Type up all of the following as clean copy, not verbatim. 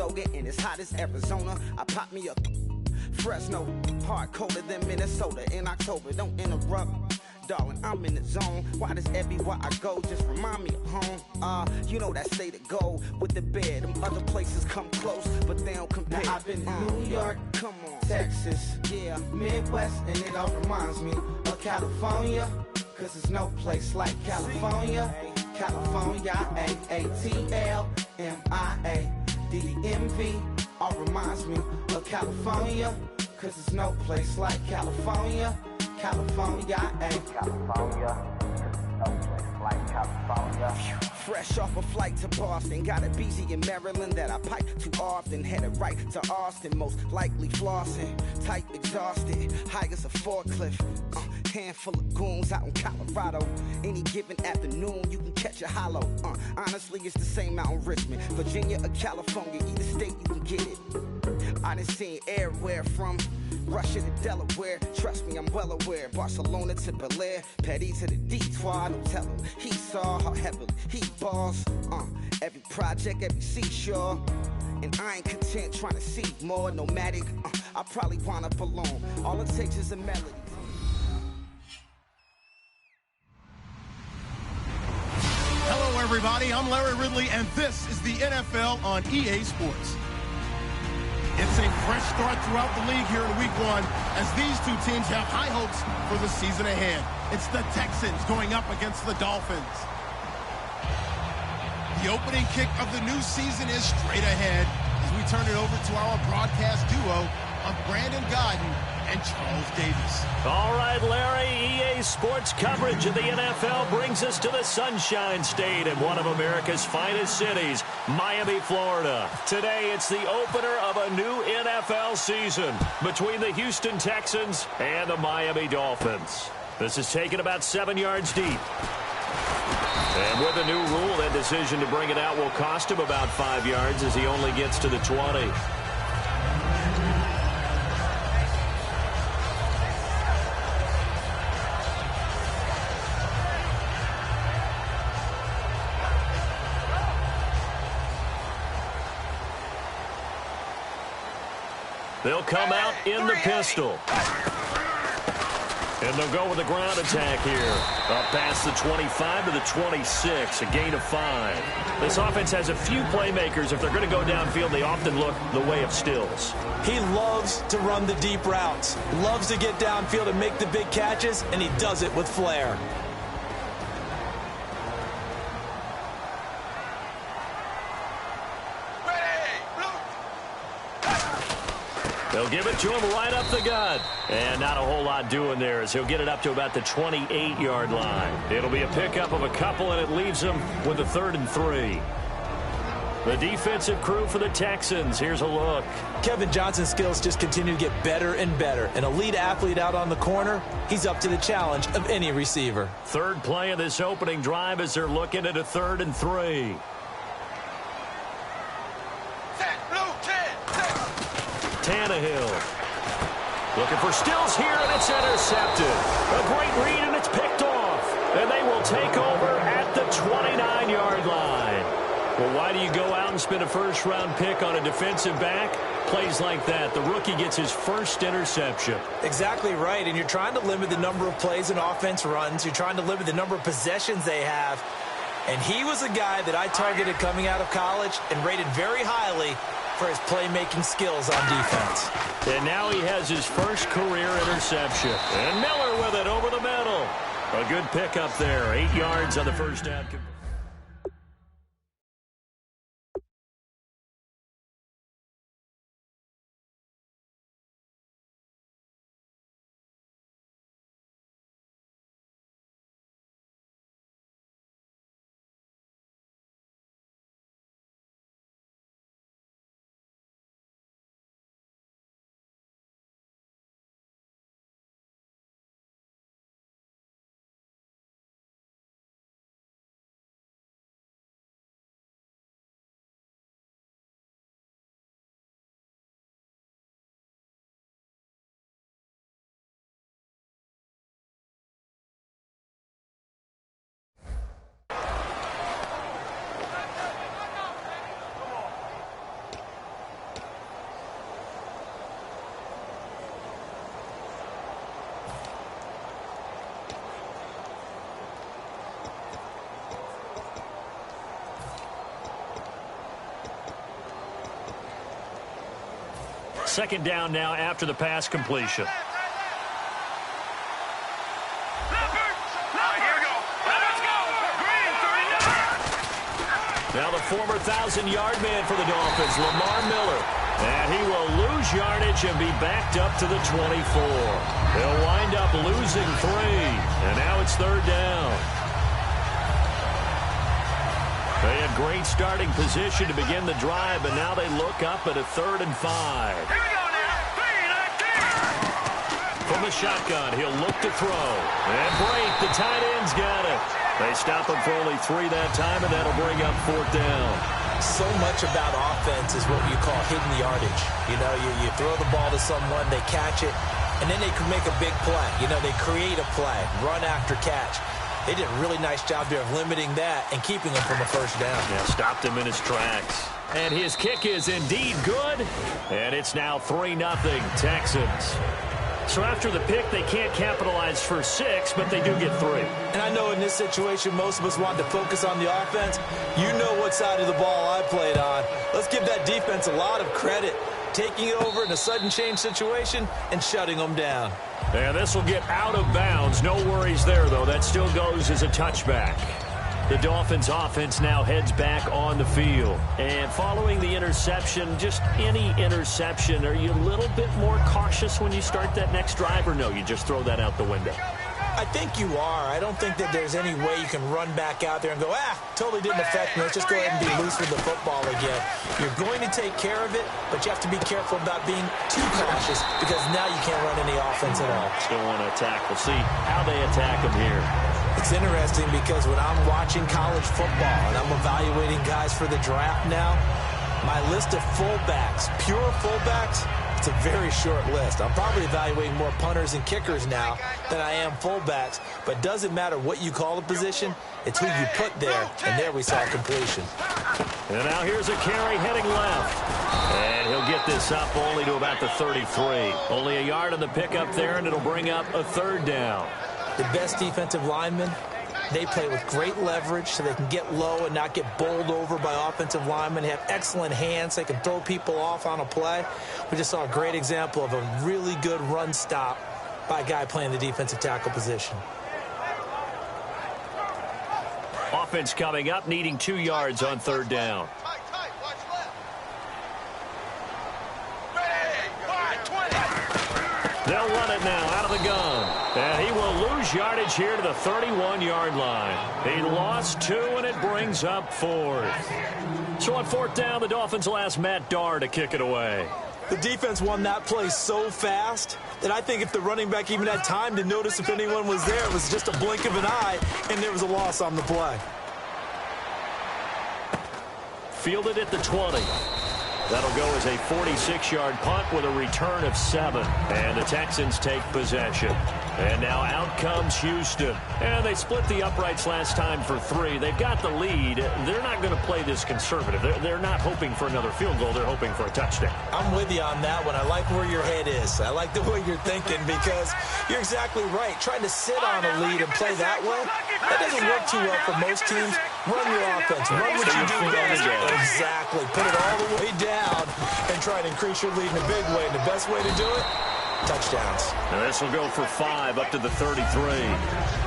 yoga and it's hot as Arizona. I pop me a Fresno, hard colder than Minnesota in October. Don't interrupt, darling, I'm in the zone. Why does everywhere I go just remind me of home? You know that state of go with the bed. Them other places come close, but they don't compare. Now I've been to New York, come on, Texas, yeah, Midwest, and it all reminds me of California, cause there's no place like California. California, A-A-T-L-M-I-A-D-D-M-V, all reminds me of California, cause there's no place like California. California, California, no place like California. Fresh off a flight to Boston, got a BZ in Maryland that I pipe too often. Headed right to Austin, most likely flossing. Tight, exhausted, high as a forklift. Handful of goons out in Colorado. Any given afternoon, you can catch a hollow. Honestly, it's the same out in Richmond, Virginia or California, either state you can get it. I done seen everywhere from Russia to Delaware. Trust me, I'm well aware. Barcelona to Bel Air, Petty to the Detroit. Don't tell him he saw how heavily he balls. Every project, every seashore. And I ain't content trying to see more. Nomadic, I probably wind up alone. All it takes is a melody. Hello, everybody. I'm Larry Ridley, and this is the NFL on EA Sports. It's a fresh start throughout the league here in Week 1 as these two teams have high hopes for the season ahead. It's the Texans going up against the Dolphins. The opening kick of the new season is straight ahead as we turn it over to our broadcast duo of Brandon Godden and Charles Davis. All right, Larry, EA Sports coverage of the NFL brings us to the Sunshine State in one of America's finest cities, Miami, Florida. Today, it's the opener of a new NFL season between the Houston Texans and the Miami Dolphins. This is taken about 7 yards deep. And with a new rule, that decision to bring it out will cost him about 5 yards as he only gets to the 20. They'll come out in the pistol. And they'll go with the ground attack here. Up past the 25 to the 26, a gain of 5. This offense has a few playmakers. If they're going to go downfield, they often look the way of Stills. He loves to run the deep routes, loves to get downfield and make the big catches, and he does it with flair. They'll give it to him right up the gut. And not a whole lot doing there as he'll get it up to about the 28-yard line. It'll be a pickup of a couple, and it leaves them with a 3rd and 3. The defensive crew for the Texans. Here's a look. Kevin Johnson's skills just continue to get better and better. An elite athlete out on the corner. He's up to the challenge of any receiver. Third play of this opening drive as they're looking at a 3rd and 3. Tannehill. Looking for Stills here, and it's intercepted. A great read, and it's picked off. And they will take over at the 29-yard line. Well, why do you go out and spend a first-round pick on a defensive back? Plays like that. The rookie gets his first interception. Exactly right, and you're trying to limit the number of plays an offense runs. You're trying to limit the number of possessions they have. And he was a guy that I targeted coming out of college and rated very highly for his playmaking skills on defense. And now he has his first career interception. And Miller with it over the middle. A good pickup there. 8 yards on the first down. Second down now after the pass completion. Now the former 1,000-yard man for the Dolphins, Lamar Miller. And he will lose yardage and be backed up to the 24. He'll wind up losing 3. And now it's third down. They had great starting position to begin the drive, but now they look up at a 3rd and 5. Here we go now. From the shotgun, he'll look to throw. And break. The tight end's got it. They stop him for only 3 that time, and that'll bring up 4th down. So much about offense is what you call hidden yardage. You know, you throw the ball to someone, they catch it, and then they can make a big play. You know, they create a play, run after catch. They did a really nice job there of limiting that and keeping him from a first down. Yeah, stopped him in his tracks. And his kick is indeed good, and it's now 3-0 Texans. So after the pick, they can't capitalize for 6, but they do get 3. And I know in this situation, most of us want to focus on the offense. You know what side of the ball I played on. Let's give that defense a lot of credit, taking it over in a sudden change situation and shutting them down. And this will get out of bounds. No worries there, though. That still goes as a touchback. The Dolphins offense now heads back on the field. And following the interception, just any interception, are you a little bit more cautious when you start that next drive, or no, you just throw that out the window? I think you are. I don't think that there's any way you can run back out there and go, totally didn't affect me. Let's just go ahead and be loose with the football again. You're going to take care of it, but you have to be careful about being too cautious because now you can't run any offense at all. Still want to attack. We'll see how they attack them here. It's interesting because when I'm watching college football and I'm evaluating guys for the draft now, my list of fullbacks, pure fullbacks, it's a very short list. I'm probably evaluating more punters and kickers now than I am fullbacks, but it doesn't matter what you call the position, it's who you put there, and there we saw completion. And now here's a carry heading left. And he'll get this up only to about the 33. Only a yard on the pickup there, and it'll bring up a 3rd down. The best defensive linemen, they play with great leverage so they can get low and not get bowled over by offensive linemen. They have excellent hands. They can throw people off on a play. We just saw a great example of a really good run stop by a guy playing the defensive tackle position. Offense coming up, needing 2 yards on 3rd down. They'll run it now out of the gun. And he will lose yardage here to the 31-yard line. He lost 2, and it brings up 4th. So on 4th down, the Dolphins will ask Matt Darr to kick it away. The defense won that play so fast that I think if the running back even had time to notice if anyone was there, it was just a blink of an eye, and there was a loss on the play. Fielded at the 20. That'll go as a 46-yard punt with a return of 7. And the Texans take possession. And now out comes Houston. And they split the uprights last time for 3. They've got the lead. They're not going to play this conservative. They're not hoping for another field goal. They're hoping for a touchdown. I'm with you on that one. I like where your head is. I like the way you're thinking because you're exactly right. Trying to sit on a lead and play that way, that doesn't work too well for most teams. Run your offense. Run what you do best. Exactly. Put it all the way down and try to increase your lead in a big way. And the best way to do it, touchdowns. And this will go for 5 up to the 33.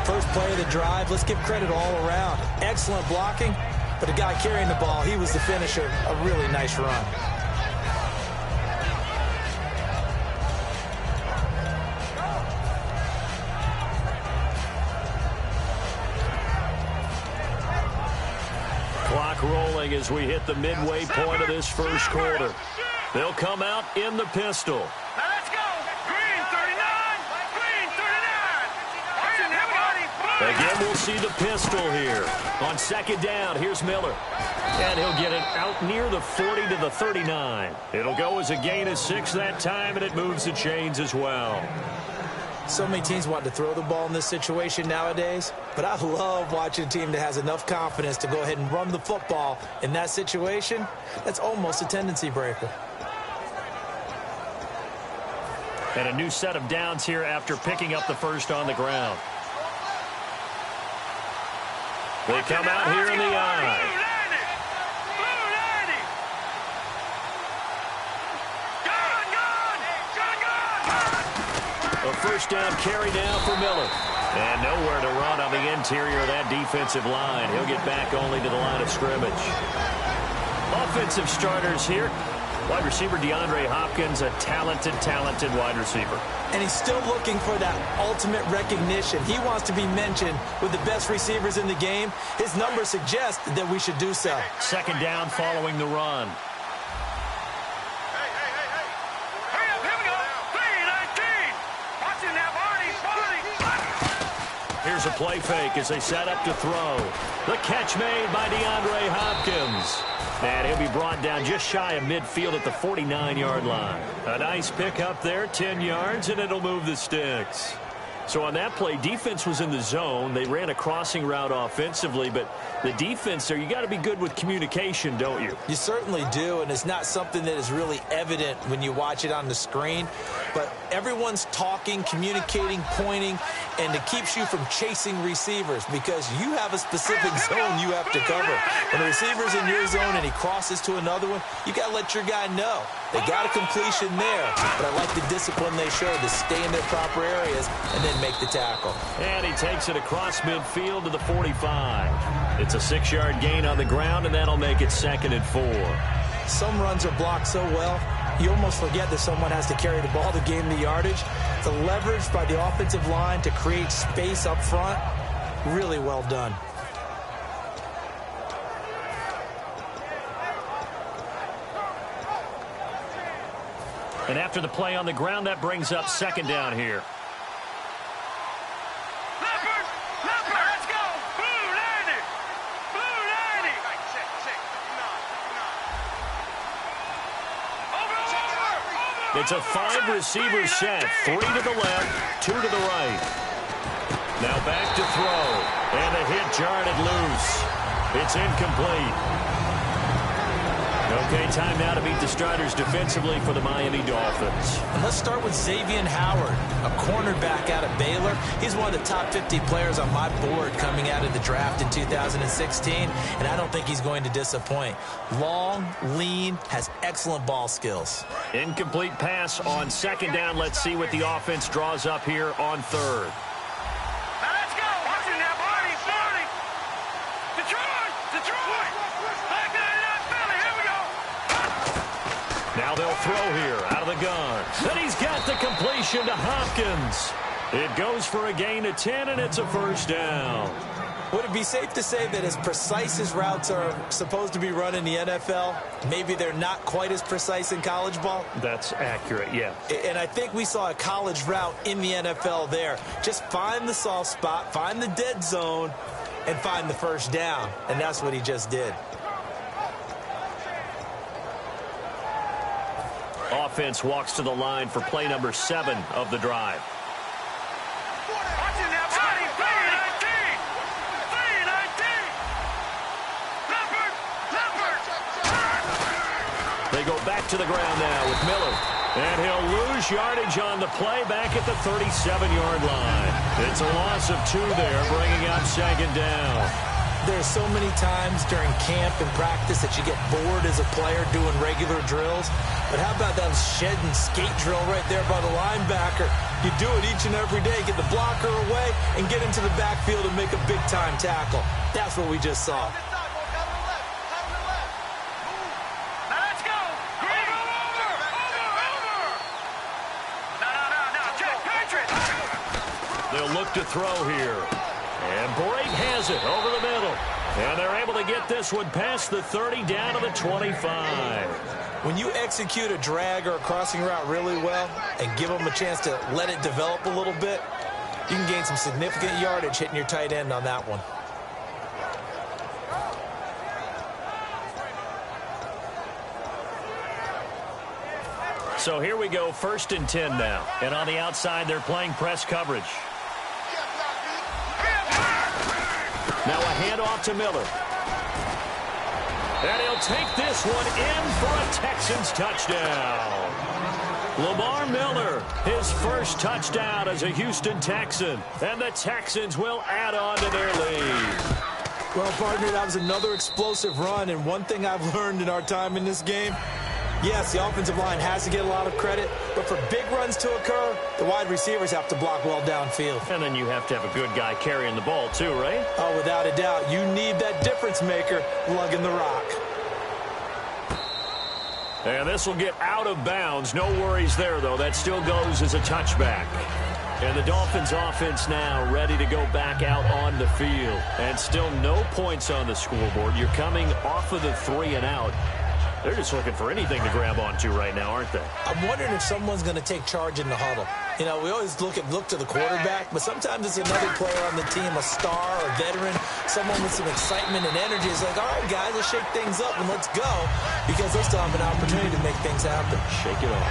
First play of the drive. Let's give credit all around. Excellent blocking, but the guy carrying the ball, he was the finisher. A really nice run. Clock rolling as we hit the midway point of this first quarter. They'll come out in the pistol. Now let's go. Green 39. Green 39. Again, we'll see the pistol here. On 2nd down, here's Miller. And he'll get it out near the 40 to the 39. It'll go as a gain of 6 that time, and it moves the chains as well. So many teams want to throw the ball in this situation nowadays, but I love watching a team that has enough confidence to go ahead and run the football in that situation. That's almost a tendency breaker. And a new set of downs here after picking up the first on the ground. They come out here in the eye. A first down carry now for Miller. And nowhere to run on the interior of that defensive line. He'll get back only to the line of scrimmage. Offensive starters here. Wide receiver DeAndre Hopkins, a talented wide receiver. And he's still looking for that ultimate recognition. He wants to be mentioned with the best receivers in the game. His numbers suggest that we should do so. Second down following the run. Here's a play fake as they set up to throw. The catch made by DeAndre Hopkins. And he'll be brought down just shy of midfield at the 49-yard line. A nice pick up there, 10 yards, and it'll move the sticks. So on that play, defense was in the zone. They ran a crossing route offensively, but the defense there, you got to be good with communication, don't you? You certainly do, and it's not something that is really evident when you watch it on the screen. But everyone's talking, communicating, pointing, and it keeps you from chasing receivers because you have a specific zone you have to cover. When a receiver's in your zone and he crosses to another one, you got to let your guy know. They got a completion there, but I like the discipline they showed to stay in their proper areas and then make the tackle. And he takes it across midfield to the 45. It's a 6-yard gain on the ground, and that'll make it 2nd and 4. Some runs are blocked so well, you almost forget that someone has to carry the ball to gain the yardage. The leverage by the offensive line to create space up front, really well done. And after the play on the ground, that brings up 2nd down here. Let's go! Blue 90! Blue 90! Over! It's a 5-receiver set. 3 to the left, 2 to the right. Now back to throw. And the hit jarred it loose. It's incomplete. Okay, time now to meet the starters defensively for the Miami Dolphins. And let's start with Xavier Howard, a cornerback out of Baylor. He's one of the top 50 players on my board coming out of the draft in 2016, and I don't think he's going to disappoint. Long, lean, has excellent ball skills. Incomplete pass on 2nd down. Let's see what the offense draws up here on 3rd. Now let's go! Watching that body, 40! Detroit! Back in that Philly, here we go! Now they'll throw here out of the gun. And he's got the completion to Hopkins. It goes for a gain of 10, and it's a 1st down. Would it be safe to say that as precise as routes are supposed to be run in the NFL, maybe they're not quite as precise in college ball? That's accurate, yeah. And I think we saw a college route in the NFL there. Just find the soft spot, find the dead zone, and find the 1st down. And that's what he just did. Offense walks to the line for play number 7 of the drive. Watching that body, 319! They go back to the ground now with Miller. And he'll lose yardage on the play back at the 37-yard line. It's a loss of 2 there, bringing up 2nd down. There's so many times during camp and practice that you get bored as a player doing regular drills. But how about that shed and skate drill right there by the linebacker? You do it each and every day, get the blocker away, and get into the backfield and make a big-time tackle. That's what we just saw. Now let's go! Over! Now, Jack Patrick! They'll look to throw here. And Brake has it over the middle. And they're able to get this one past the 30 down to the 25. When you execute a drag or a crossing route really well and give them a chance to let it develop a little bit, you can gain some significant yardage hitting your tight end on that one. So here we go, 1st and 10 now. And on the outside, they're playing press coverage. Now a handoff to Miller. And he'll take this one in for a Texans touchdown. Lamar Miller, his first touchdown as a Houston Texan. And the Texans will add on to their lead. Well, partner, that was another explosive run. And one thing I've learned in our time in this game, Yes, the offensive line has to get a lot of credit, but for big runs to occur, the wide receivers have to block well downfield. And then you have to have a good guy carrying the ball too, right? Oh, without a doubt. You need that difference maker lugging the rock. And this will get out of bounds. No worries there, though. That still goes as a touchback. And the Dolphins offense now ready to go back out on the field. And still no points on the scoreboard. You're coming off of the 3 and out. They're just looking for anything to grab onto right now, aren't they? I'm wondering if someone's going to take charge in the huddle. You know, we always look to the quarterback, but sometimes it's another player on the team, a star, a veteran, someone with some excitement and energy. It's like, all right, guys, let's shake things up and let's go, because they still have an opportunity to make things happen. Shake it off.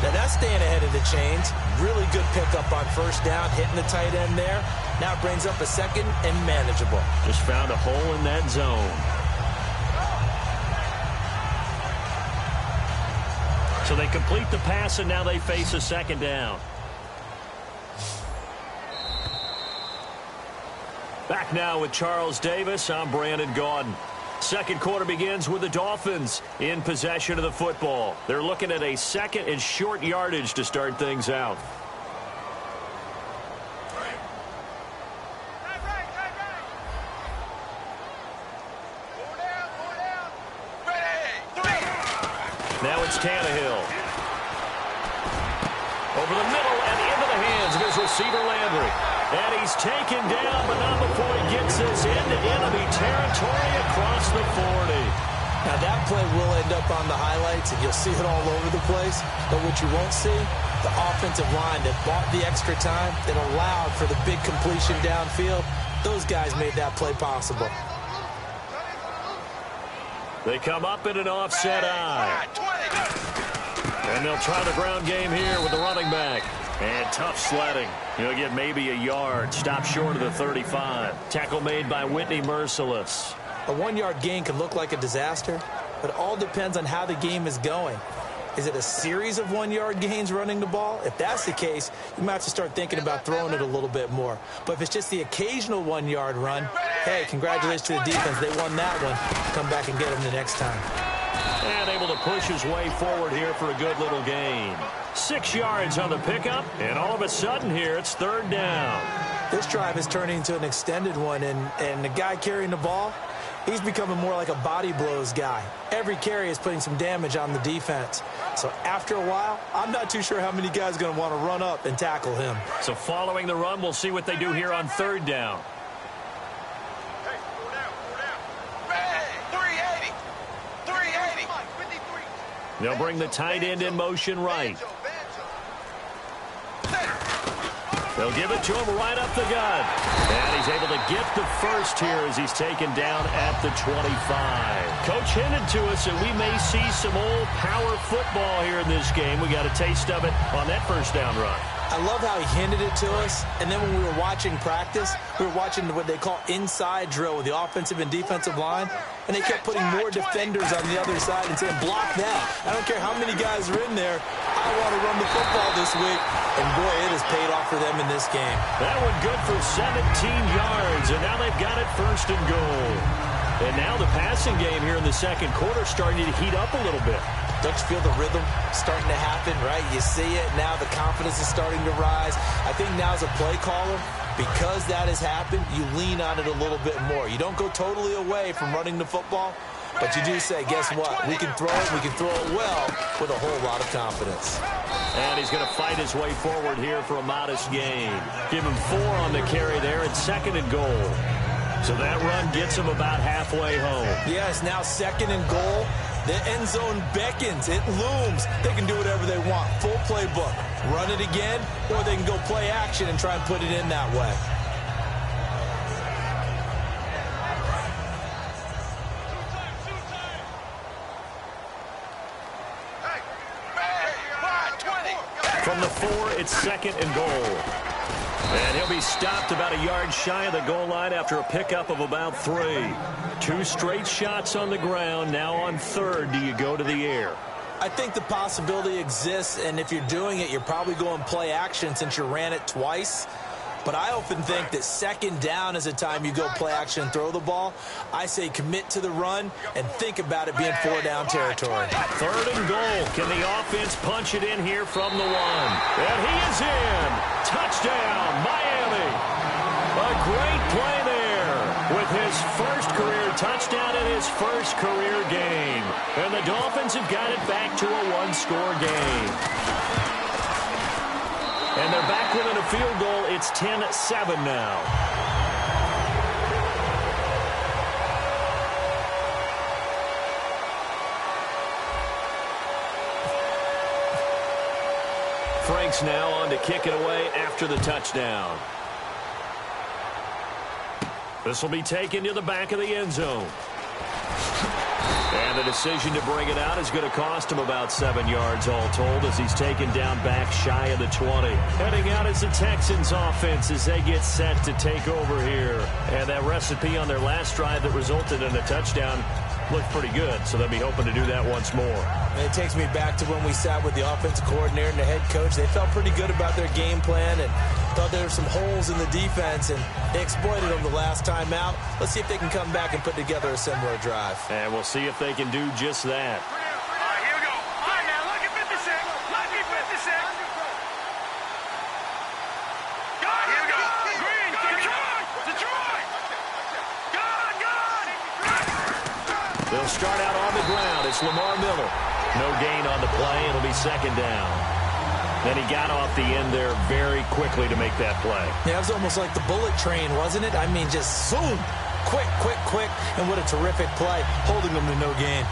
Now, that's staying ahead of the chains. Really good pickup on first down, hitting the tight end there. Now it brings up a second and manageable. Just found a hole in that zone. So they complete the pass, and now they face a second down. Back now with Charles Davis. I'm Brandon Gaudin. Second quarter begins with the Dolphins in possession of the football. They're looking at a second and short yardage to start things out. Now it's Tannehill. Over the middle and into the hands of his receiver Landry. And he's taken down, but not before he gets us into enemy territory across the 40. Now that play will end up on the highlights, and you'll see it all over the place. But what you won't see, the offensive line that bought the extra time, that allowed for the big completion downfield, those guys made that play possible. They come up in an offset eye. And they'll try the ground game here with the running back. And tough sledding. He'll get maybe a yard. Stop short of the 35. Tackle made by Whitney Merciless. A 1-yard gain can look like a disaster, but it all depends on how the game is going. Is it a series of 1-yard gains running the ball? If that's the case, you might have to start thinking about throwing it a little bit more. But if it's just the occasional 1-yard run, hey, congratulations to the defense. They won that one. Come back and get them the next time. And able to push his way forward here for a good little gain. 6 yards on the pickup, and all of a sudden here, it's third down. This drive is turning into an extended one, and the guy carrying the ball, he's becoming more like a body blows guy. Every carry is putting some damage on the defense. So after a while, I'm not too sure how many guys are going to want to run up and tackle him. So following the run, we'll see what they do here on third down. They'll bring the tight end in motion right. They'll give it to him right up the gut. And he's able to get the first here as he's taken down at the 25. Coach hinted to us that we may see some old power football here in this game. We got a taste of it on that first down run. I love how he hinted it to us, and then when we were watching practice, we were watching what they call inside drill with the offensive and defensive line, and they kept putting more defenders on the other side and saying, block that. I don't care how many guys are in there. I want to run the football this week, and boy, it has paid off for them in this game. That one good for 17 yards, and now they've got it first and goal. And now the passing game here in the second quarter starting to heat up a little bit. Don't you feel the rhythm starting to happen, right? You see it. Now the confidence is starting to rise. I think now as a play caller, because that has happened, you lean on it a little bit more. You don't go totally away from running the football, but you do say, guess what? We can throw it. We can throw it well with a whole lot of confidence. And he's going to fight his way forward here for a modest gain. Give him 4 on the carry there at second and goal. So that run gets him about halfway home. Yes, now second and goal. The end zone beckons. It looms. They can do whatever they want. Full playbook. Run it again, or they can go play action and try and put it in that way. From the 4, it's second and goal. And he'll be stopped about a yard shy of the goal line after a pickup of about 3. 2 straight shots on the ground. Now on third, do you go to the air? I think the possibility exists, and if you're doing it, you're probably going play action since you ran it twice. But I often think that second down is a time you go play action and throw the ball. I say commit to the run and think about it being 4 down territory. Third and goal. Can the offense punch it in here from the 1? And he is in. Touchdown, Miami. A great play there with his first career touchdown in his first career game. And the Dolphins have got it back to a one-score game. And they're back within a field goal. It's 10-7 now. Frank's now on to kick it away after the touchdown. This will be taken to the back of the end zone. And the decision to bring it out is going to cost him about 7 yards all told as he's taken down back shy of the 20. Heading out is the Texans offense as they get set to take over here. And that recipe on their last drive that resulted in a touchdown looked pretty good, so they'll be hoping to do that once more. And it takes me back to when we sat with the offensive coordinator and the head coach. They felt pretty good about their game plan and thought there were some holes in the defense, and they exploited them the last time out. Let's see if they can come back and put together a similar drive. And we'll see if they can do just that. All right, here we go. All right, now, lucky 56. Lucky 56. All right, here we go. Green, Detroit. Detroit. Gone. They'll start out on the ground. It's Lamar Miller. No gain on the play. It'll be second down. Then he got off the end there very quickly to make that play. Yeah, it was almost like the bullet train, wasn't it? I mean, just zoom. Quick. And what a terrific play, holding them to no gain.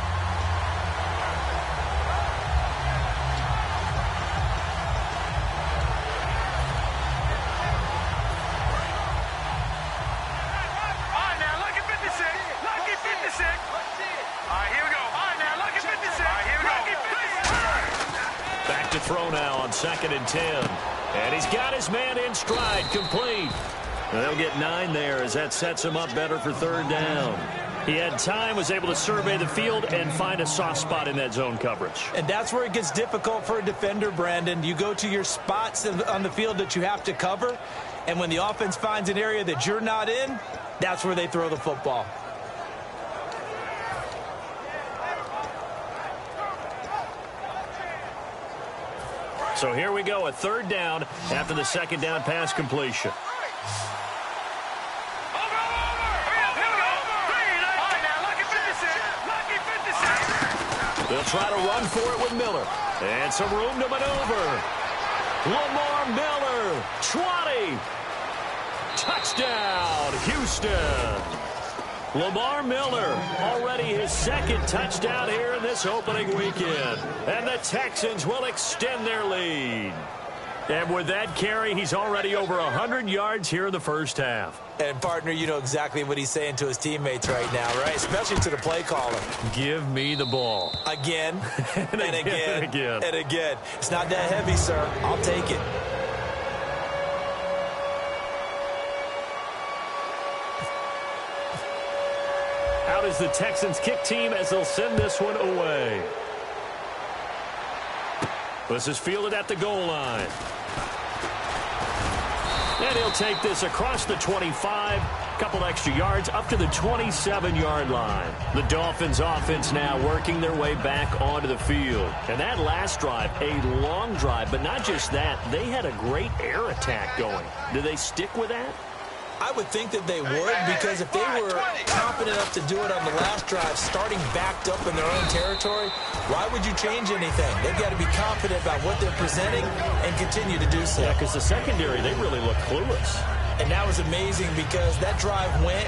Throw now on 2nd and 10. And he's got his man in stride, complete. And they'll get 9 there as that sets him up better for 3rd down. He had time, was able to survey the field and find a soft spot in that zone coverage. And that's where it gets difficult for a defender, Brandon. You go to your spots on the field that you have to cover, and when the offense finds an area that you're not in, that's where they throw the football. So here we go, a 3rd down after the 2nd down pass completion. They'll try to run for it with Miller. And some room to maneuver. Lamar Miller, 20. Touchdown, Houston. Lamar Miller, already his 2nd touchdown here in this opening weekend. And the Texans will extend their lead. And with that carry, he's already over 100 yards here in the first half. And, partner, you know exactly what he's saying to his teammates right now, right? Especially to the play caller. Give me the ball. Again, and again, and again. And again. It's not that heavy, sir. I'll take it. Out is the Texans kick team as they'll send this one away. This is fielded at the goal line. And he'll take this across the 25, couple extra yards up to the 27-yard line. The Dolphins offense now working their way back onto the field. And that last drive, a long drive, but not just that, they had a great air attack going. Do they stick with that? I would think that they would, because if they were confident enough to do it on the last drive, starting backed up in their own territory, why would you change anything? They've got to be confident about what they're presenting and continue to do so. Yeah, because the secondary, they really look clueless. And that was amazing because that drive went,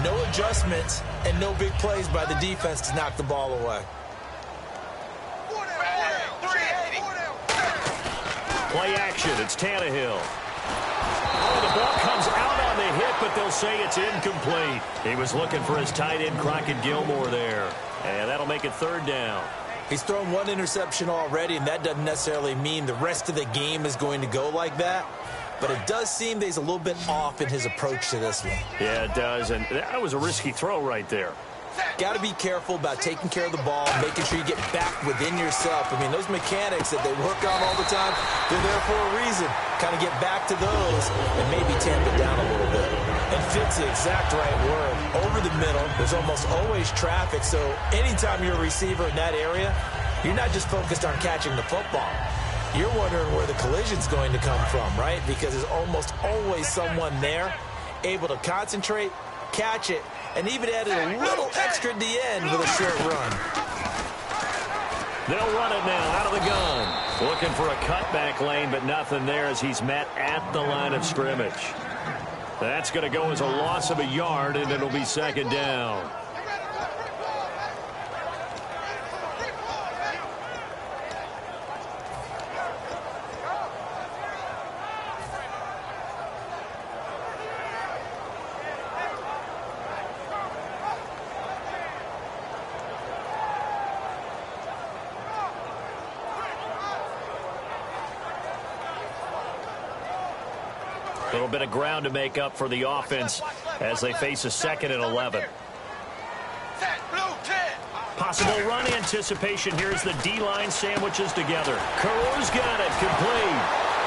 no adjustments, and no big plays by the defense to knock the ball away. Play action, it's Tannehill. Oh, the ball comes out on the hit, but they'll say it's incomplete. He was looking for his tight end, Crockett Gilmore, there. And that'll make it 3rd down. He's thrown 1 interception already, and that doesn't necessarily mean the rest of the game is going to go like that. But it does seem that he's a little bit off in his approach to this one. Yeah, it does, and that was a risky throw right there. Got to be careful about taking care of the ball, making sure you get back within yourself. I mean, those mechanics that they work on all the time, they're there for a reason. Kind of get back to those and maybe tamp it down a little bit. And fit's the exact right word. Over the middle, there's almost always traffic, so anytime you're a receiver in that area, you're not just focused on catching the football. You're wondering where the collision's going to come from, right? Because there's almost always someone there able to concentrate, catch it, and even added a little extra at the end with a short run. They'll run it now out of the gun. Looking for a cutback lane, but nothing there as he's met at the line of scrimmage. That's going to go as a loss of a yard, and it'll be second down. A little bit of ground to make up for the offense as they face a 2nd and 11. Possible run anticipation. Here's the D-line sandwiches together. Caru's got it complete.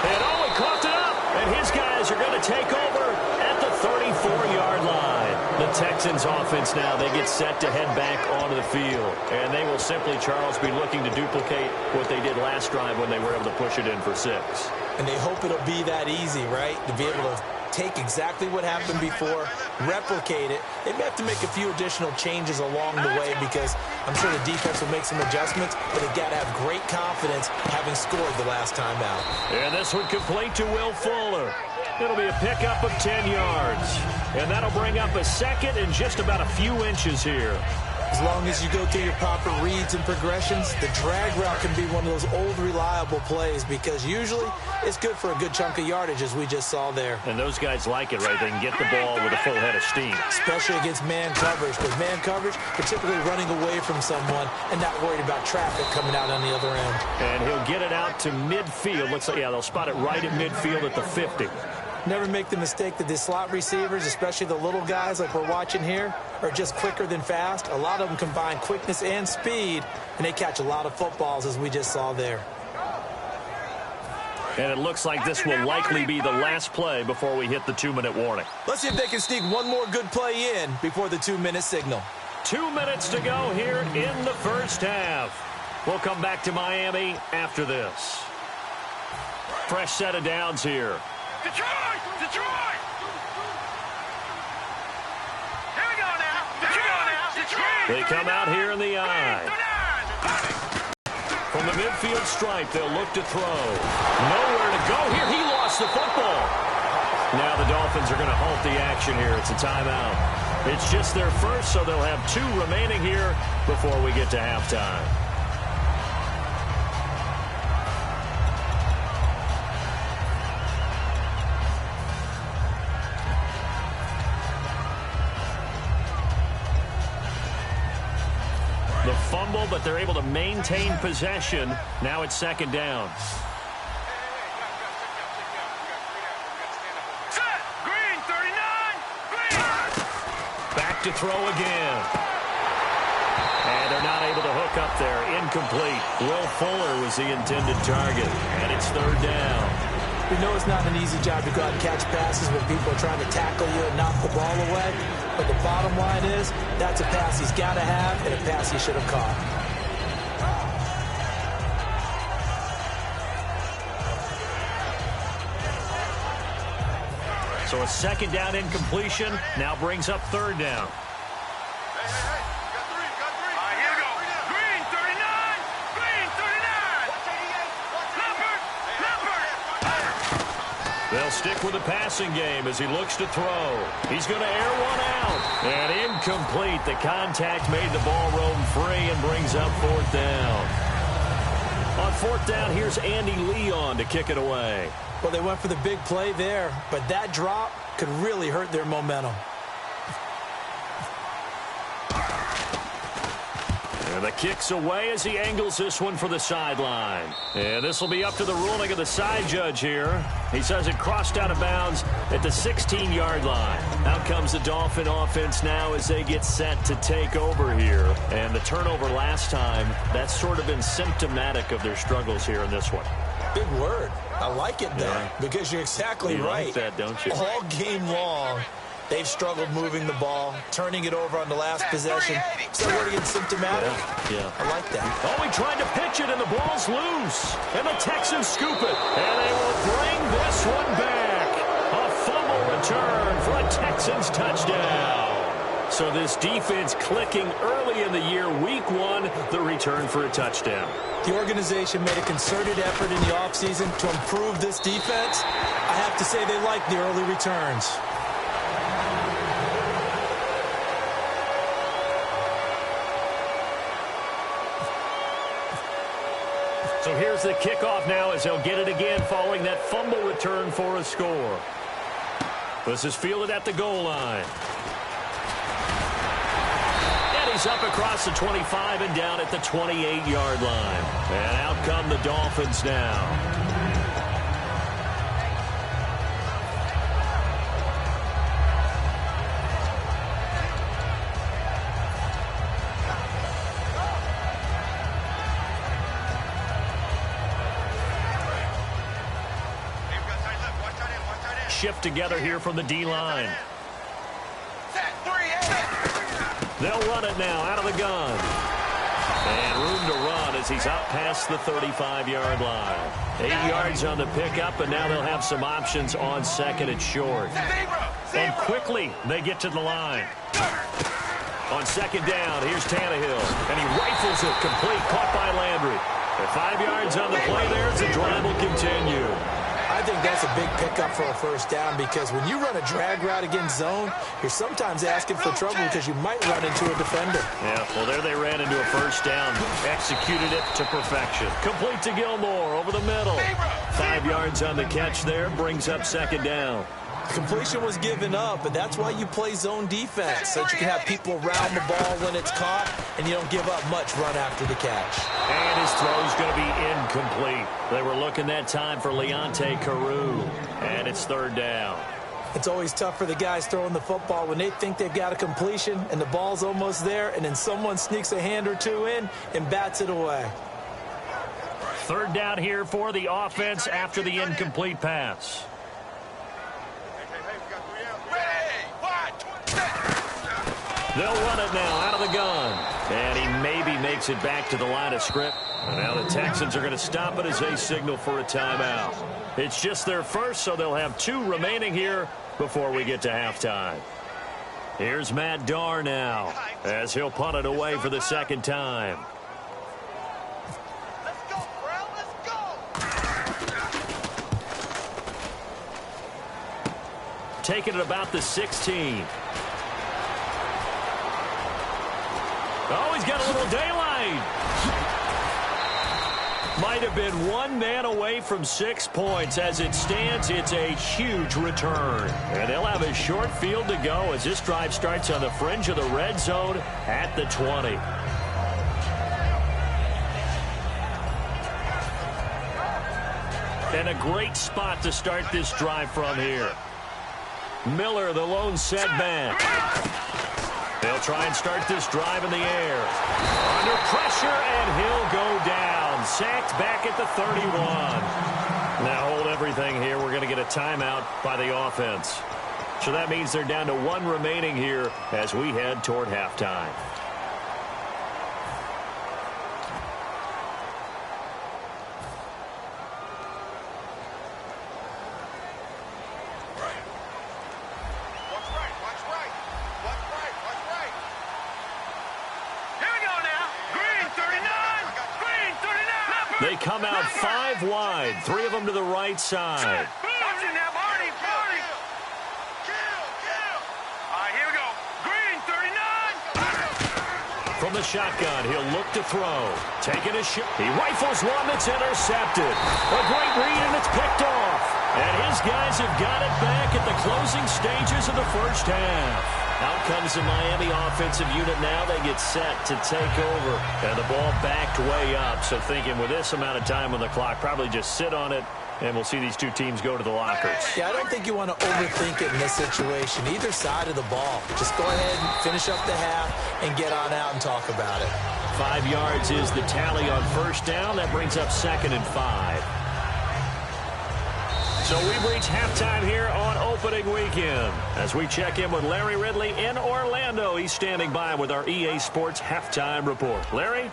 And he coughed it up. And his guys are going to take over at the 34-yard line. The Texans offense now, they get set to head back onto the field. And they will simply, Charles, be looking to duplicate what they did last drive when they were able to push it in for 6. And they hope it'll be that easy, right? To be able to take exactly what happened before, replicate it. They may have to make a few additional changes along the way because I'm sure the defense will make some adjustments, but they've got to have great confidence having scored the last time out. And this one complete to Will Fuller. It'll be a pickup of 10 yards. And that'll bring up a 2nd and just about a few inches here. As long as you go through your proper reads and progressions, the drag route can be one of those old reliable plays because usually it's good for a good chunk of yardage as we just saw there. And those guys like it, right? They can get the ball with a full head of steam. Especially against man coverage. Because man coverage, particularly running away from someone and not worried about traffic coming out on the other end. And he'll get it out to midfield. Looks like, yeah, they'll spot it right at midfield at the 50. Never make the mistake that the slot receivers, especially the little guys like we're watching here, are just quicker than fast. A lot of them combine quickness and speed, and they catch a lot of footballs, as we just saw there. And it looks like this will likely be the last play before we hit the 2-minute warning. Let's see if they can sneak one more good play in before the 2-minute signal. 2 minutes to go here in the first half. We'll come back to Miami after this. Fresh set of downs here. Detroit! Detroit! Here we go now. Detroit! They come out here in the eye. From the midfield stripe, they'll look to throw. Nowhere to go here. He lost the football. Now the Dolphins are going to halt the action here. It's a timeout. It's just their first, so they'll have 2 remaining here before we get to halftime. The fumble, but they're able to maintain possession. Now it's 2nd down. Set! Green, 39! Green! Back to throw again. And they're not able to hook up there. Incomplete. Will Fuller was the intended target. And it's 3rd down. We know it's not an easy job to go out and catch passes when people are trying to tackle you and knock the ball away. But the bottom line is, that's a pass he's got to have and a pass he should have caught. So a 2nd down incompletion now brings up 3rd down. They'll stick with the passing game as he looks to throw. He's going to air one out. And incomplete. The contact made the ball roam free and brings up 4th down. On 4th down, here's Andy Leon to kick it away. Well, they went for the big play there, but that drop could really hurt their momentum. And the kick's away as he angles this one for the sideline. And this will be up to the ruling of the side judge here. He says it crossed out of bounds at the 16-yard line. Out comes the Dolphin offense now as they get set to take over here. And the turnover last time, that's sort of been symptomatic of their struggles here in this one. Big word. I like it, though, because you're exactly right. You like that, don't you? All game long, They've struggled moving the ball, turning it over on the last possession. So we're getting symptomatic. Yeah. I like that. Oh, he tried to pitch it, and the ball's loose. And the Texans scoop it. And they will bring this one back. A fumble return for a Texans touchdown. So this defense clicking early in the year, week 1, the return for a touchdown. The organization made a concerted effort in the offseason to improve this defense. I have to say they like the early returns. So here's the kickoff now as he'll get it again following that fumble return for a score. This is fielded at the goal line. And he's up across the 25 and down at the 28-yard line. And out come the Dolphins now. Shift together here from the D-line. They'll run it now out of the gun. And room to run as he's up past the 35-yard line. 8 yards on the pickup, and now they'll have some options on second and short. And quickly they get to the line. On second down, here's Tannehill. And he rifles it complete, caught by Landry. At 5 yards on the play there, the drive will continue. I think that's a big pickup for a first down because when you run a drag route against zone, you're sometimes asking for trouble because you might run into a defender. Yeah, well, there they ran into a first down. Executed it to perfection. Complete to Gilmore over the middle. 5 yards on the catch there, brings up second down. Completion was given up, but that's why you play zone defense, so that you can have people around the ball when it's caught, and you don't give up much run after the catch. And his throw's going to be incomplete. They were looking that time for Leonte Carew, and it's third down. It's always tough for the guys throwing the football when they think they've got a completion, and the ball's almost there, and then someone sneaks a hand or two in and bats it away. Third down here for the offense after the incomplete pass. They'll run it now out of the gun. And he maybe makes it back to the line of script. And now the Texans are going to stop it as they signal for a timeout. It's just their first, so they'll have 2 remaining here before we get to halftime. Here's Matt Darr now as he'll punt it away for the second time. Let's go, bro. Let's go. Taking it about the 16. Oh, he's got a little daylight. Might have been 1 man away from 6 points. As it stands, it's a huge return. And they'll have a short field to go as this drive starts on the fringe of the red zone at the 20. And a great spot to start this drive from here. Miller, the lone setback. They'll try and start this drive in the air. Under pressure, and he'll go down. Sacked back at the 31. Now hold everything here. We're going to get a timeout by the offense. So that means they're down to 1 remaining here as we head toward halftime. They come out 5 wide, 3 of them to the right side. Watching now, Barney. All right, here we go. Green, 39. From the shotgun, he'll look to throw. Taking a shot. He rifles one that's intercepted. A great read, and it's picked off. And his guys have got it back at the closing stages of the first half. Out comes the Miami offensive unit now. They get set to take over. And the ball backed way up. So thinking with this amount of time on the clock, probably just sit on it, and we'll see these 2 teams go to the lockers. Yeah, I don't think you want to overthink it in this situation. Either side of the ball. Just go ahead and finish up the half and get on out and talk about it. 5 yards is the tally on first down. That brings up second and 5. So we've reached halftime here on opening weekend. As we check in with Larry Ridley in Orlando, he's standing by with our EA Sports halftime report. Larry?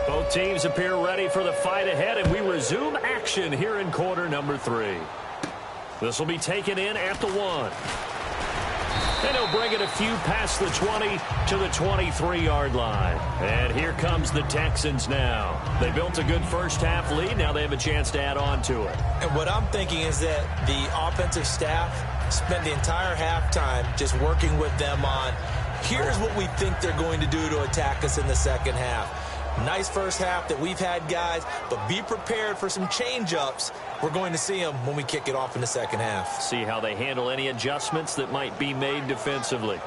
Both teams appear ready for the fight ahead, and we resume action here in quarter number 3. This will be taken in at the 1. And he'll bring it a few past the 20 to the 23-yard line. And here comes the Texans now. They built a good first-half lead. Now they have a chance to add on to it. And what I'm thinking is that the offensive staff spent the entire halftime just working with them on, here's what we think they're going to do to attack us in the second half. Nice first half that we've had, guys, but be prepared for some change-ups. We're going to see them when we kick it off in the second half. See how they handle any adjustments that might be made defensively.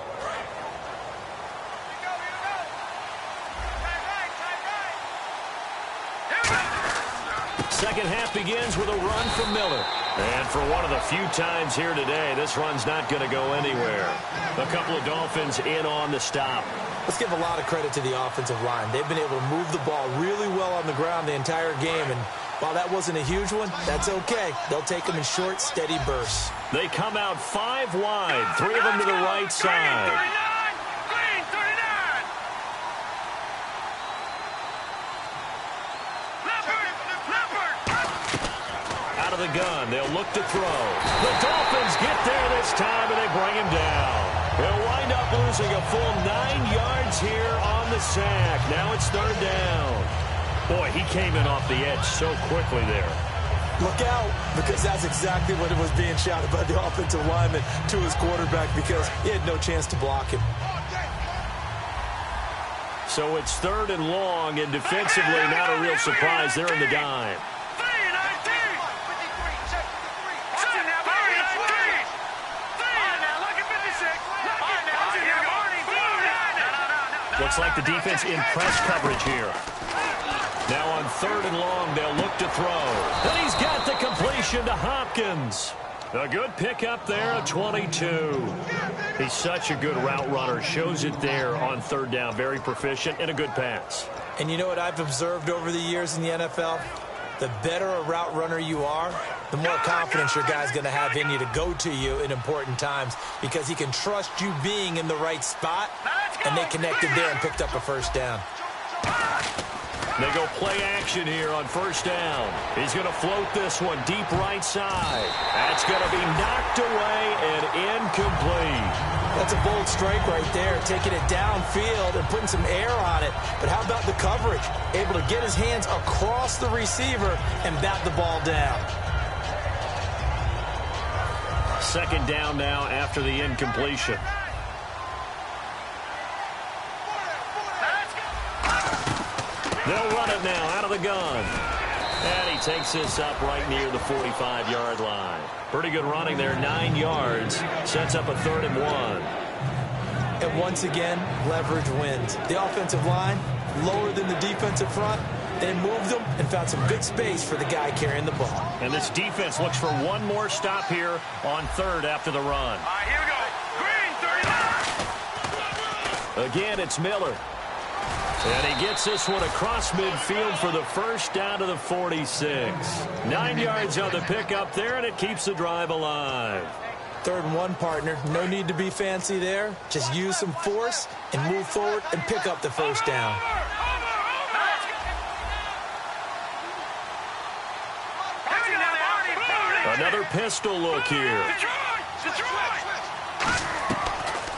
Second half begins with a run from Miller. And for one of the few times here today, this run's not going to go anywhere. A couple of Dolphins in on the stop. Let's give a lot of credit to the offensive line. They've been able to move the ball really well on the ground the entire game. And while that wasn't a huge one, that's okay. They'll take them in short, steady bursts. They come out 5 wide, 3 of them to the right side. Green 39. Out of the gun, they'll look to throw. The Dolphins get there this time, and they bring him down. They'll wind up losing a full 9 yards here on the sack. Now it's third down. Boy, he came in off the edge so quickly there. Look out, because that's exactly what it was being shouted by the offensive lineman to his quarterback, because he had no chance to block him. So it's third and long, and defensively not a real surprise. They're in the dime. Looks like the defense in press coverage here. Now on third and long, they'll look to throw. And he's got the completion to Hopkins. A good pickup there at 22. He's such a good route runner. Shows it there on third down. Very proficient and a good pass. And you know what I've observed over the years in the NFL? The better a route runner you are, the more confidence your guy's going to have in you to go to you in important times, because he can trust you being in the right spot, and they connected there and picked up a first down. They go play action here on first down. He's going to float this one deep right side. That's going to be knocked away and incomplete. That's a bold strike right there, taking it downfield and putting some air on it. But how about the coverage? Able to get his hands across the receiver and bat the ball down. Second down now after the incompletion. They'll run it now out of the gun. And he takes this up right near the 45-yard line. Pretty good running there, 9 yards. Sets up a 3rd and 1. And once again, leverage wins. The offensive line, lower than the defensive front. They moved them and found some good space for the guy carrying the ball. And this defense looks for one more stop here on third after the run. All right, here we go. Green 39. Again, it's Miller. And he gets this one across midfield for the first down to the 46. 9 yards on the pickup there, and it keeps the drive alive. 3rd and 1, partner. No need to be fancy there. Just use some force and move forward and pick up the first down. Another pistol look here.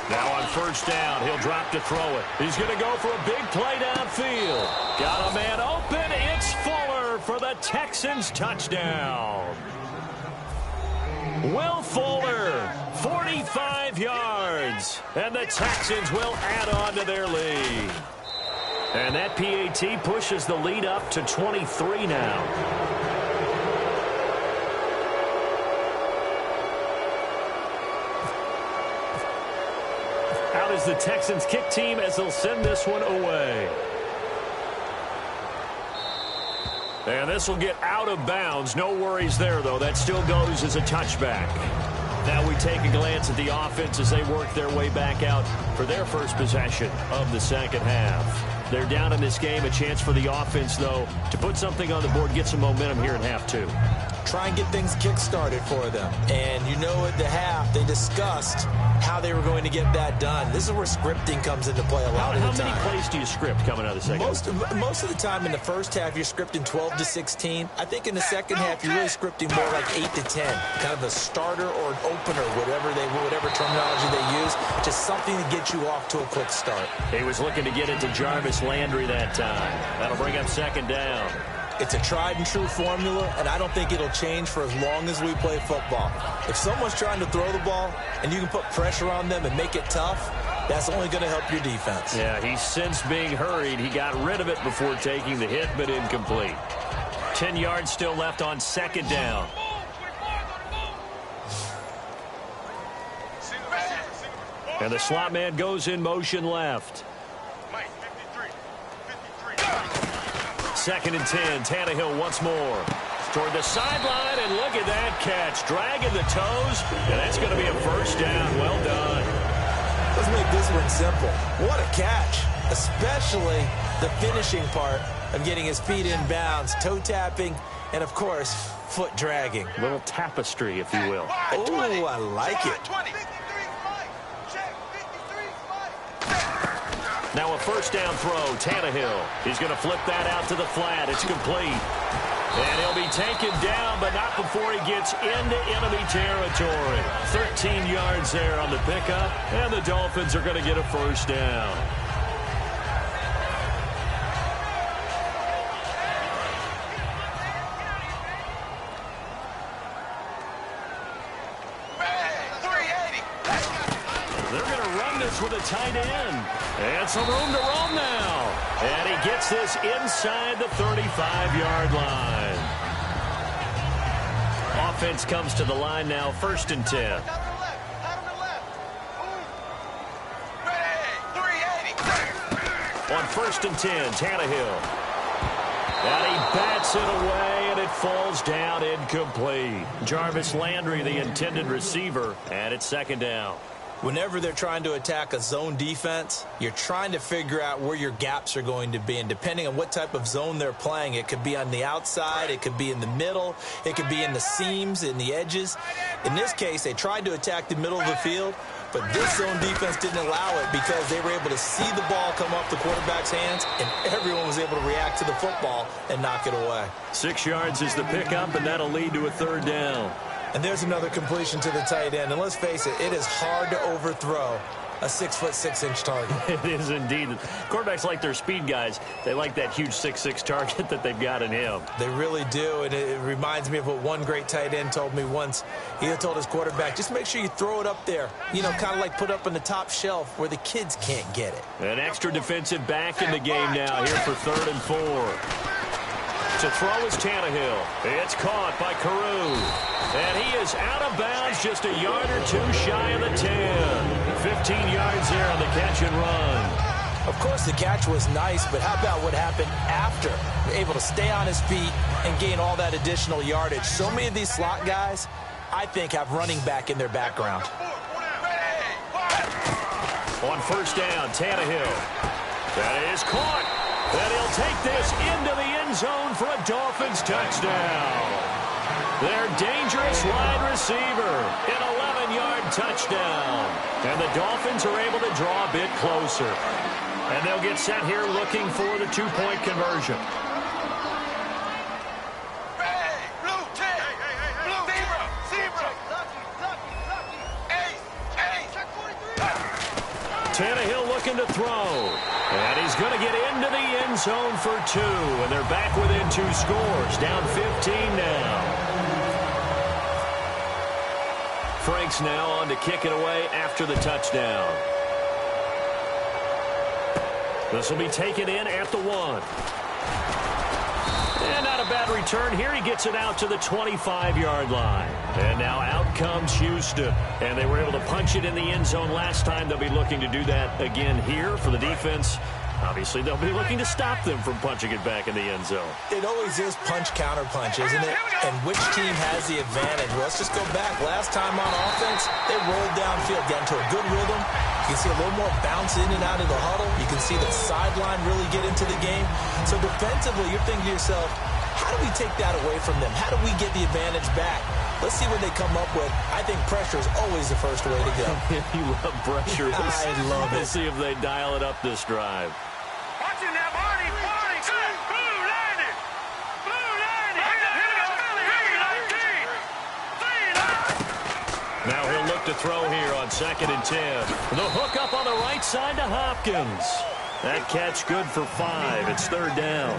Now on first down, he'll drop to throw it. He's going to go for a big play downfield. Got a man open. It's Fuller for the Texans touchdown. Will Fuller, 45 yards. And the Texans will add on to their lead. And that PAT pushes the lead up to 23 now. Out is the Texans kick team as they'll send this one away. And this will get out of bounds. No worries there, though. That still goes as a touchback. Now we take a glance at the offense as they work their way back out for their first possession of the second half. They're down in this game. A chance for the offense, though, to put something on the board, get some momentum here in half two. Try and get things kick-started for them. And you know at the half, they discussed how they were going to get that done. This is where scripting comes into play a lot of the time. How many plays do you script coming out of the second half? Most of the time in the first half, you're scripting 12 to 16. I think in the second half, you're really scripting more like 8 to 10. Kind of a starter or an opener, whatever terminology they use. Just something to get you off to a quick start. He was looking to get it to Jarvis Landry that time. That'll bring up second down. It's a tried-and-true formula, and I don't think it'll change for as long as we play football. If someone's trying to throw the ball and you can put pressure on them and make it tough, that's only going to help your defense. Yeah, he's since being hurried. He got rid of it before taking the hit, but incomplete. 10 yards still left on second down. And the slot man goes in motion left. Second and 10. Tannehill once more. Toward the sideline, and look at that catch. Dragging the toes, and that's going to be a first down. Well done. Let's make this one simple. What a catch, especially the finishing part of getting his feet in bounds, toe tapping, and, of course, foot dragging. A little tapestry, if you will. Oh, I like it. Now a first down throw, Tannehill. He's going to flip that out to the flat. It's complete. And he'll be taken down, but not before he gets into enemy territory. 13 yards there on the pickup, and the Dolphins are going to get a first down. They're going to run this with a tight end. And some room to roam now. And he gets this inside the 35-yard line. Offense comes to the line now, first and 10. On first and 10, Tannehill. And he bats it away, and it falls down incomplete. Jarvis Landry, the intended receiver, and it's second down. Whenever they're trying to attack a zone defense, you're trying to figure out where your gaps are going to be. And depending on what type of zone they're playing, it could be on the outside, it could be in the middle, it could be in the seams, in the edges. In this case, they tried to attack the middle of the field, but this zone defense didn't allow it because they were able to see the ball come off the quarterback's hands, and everyone was able to react to the football and knock it away. 6 yards is the pickup, and that'll lead to a third down. And there's another completion to the tight end. And let's face it, it is hard to overthrow a 6'6" target. It is indeed. Quarterbacks like their speed guys. They like that huge 6'6" target that they've got in him. They really do. And it reminds me of what one great tight end told me once. He told his quarterback, just make sure you throw it up there. You know, kind of like put up on the top shelf where the kids can't get it. An extra defensive back in the game now here for 3rd and 4. To throw is Tannehill. It's caught by Carew. And he is out of bounds, just a yard or two shy of the 10. 15 yards there on the catch and run. Of course, the catch was nice, but how about what happened after? Able to stay on his feet and gain all that additional yardage. So many of these slot guys, I think, have running back in their background. On first down, Tannehill. That is caught. And he'll take this into the end zone for a Dolphins touchdown. Their dangerous wide receiver, an 11-yard touchdown. And the Dolphins are able to draw a bit closer. And they'll get set here looking for the two-point conversion. Tannehill looking to throw. And he's going to get into the end zone for 2. And they're back within 2 scores. Down 15 now. Frank's now on to kick it away after the touchdown. This will be taken in at the 1. And not a bad return here. He gets it out to the 25-yard line. And now out comes Houston. And they were able to punch it in the end zone last time. They'll be looking to do that again here for the defense. Obviously, they'll be looking to stop them from punching it back in the end zone. It always is punch-counter-punch, isn't it? And which team has the advantage? Well, let's just go back. Last time on offense, they rolled downfield, got into a good rhythm. You can see a little more bounce in and out of the huddle. You can see the sideline really get into the game. So defensively, you're thinking to yourself, how do we take that away from them? How do we get the advantage back? Let's see what they come up with. I think pressure is always the first way to go. You love pressure. I love it. Let's see if they dial it up this drive. Watching that, Marty. Set. Blue landed. Blue landed. Now he'll look to throw here on 2nd and 10. The hook up on the right side to Hopkins. That catch good for 5. It's 3rd down.